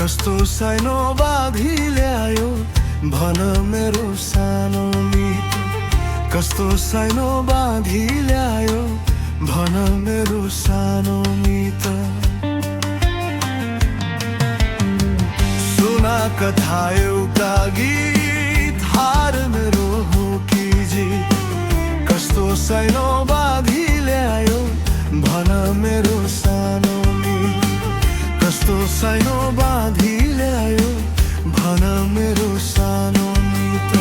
कस्तो सानो बाधी ल्यायो भन मेरो सानो मित। कस्तो सानो बाधी ल्यायो भन मेरो सानो मित। सुना कथा एउटा गीत हार मेरो हो कि जित। कस्तो सानो बाधी ल्यायो भन मेरो सानो मित। कस्तो सानो बाधी ल्यायो भन मेरो सानो मित।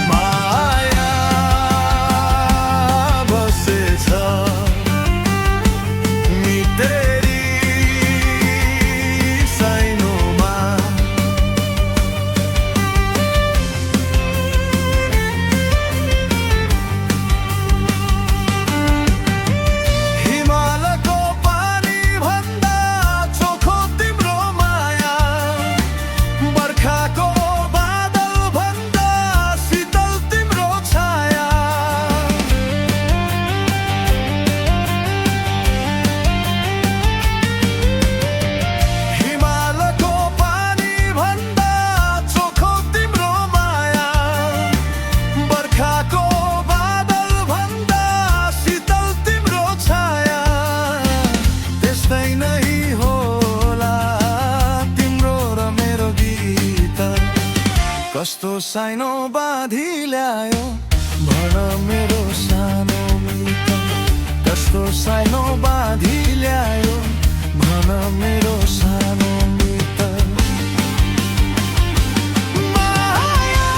माया बसेछ मितेरी साइनोमा। हिमालको पानी भन्दा चोखो तिम्रो माया। बर्खाको बादल भन्दा शीतल तिम्रो छाया। हिमालको पानी भन्दा चोखो तिम्रो माया। बर्खाको बादल भन्दा शीतल तिम्रो छाया। त्यस्तै नै होला तिम्रो र मेरो गीत। कस्तो सानो बाधी ल्यायो भन मेरो सानो मित। कस्तो सानो बाधी ल्यायो भन मेरो सानो मित। माया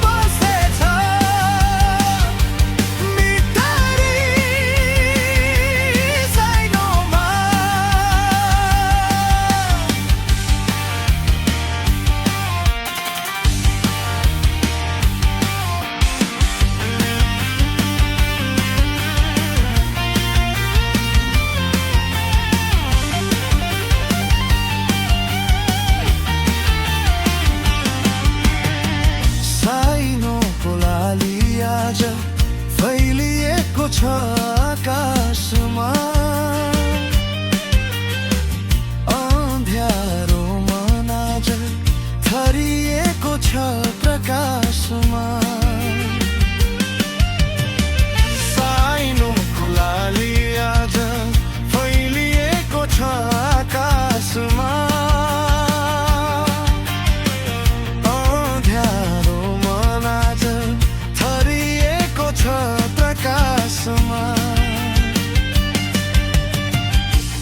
बसेछ मितेरी साइनोमा। साइनोको लाली आज फैलिएको छ आकाशमा। अँध्यारो मन आज थरिएको छ प्रकाशमा। साइनोको लाली आज फैलिएको छ आकाशमा। अँध्यारो मन आज थरिएको छ प्रकाशमा।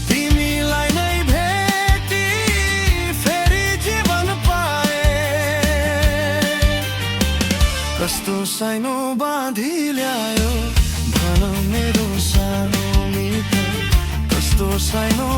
तिमीलाई नै भेटी फेरि जीवन पाए। कस्तो सानो बाधी ल्यायो भन मेरो सानो मित। कस्तो सानो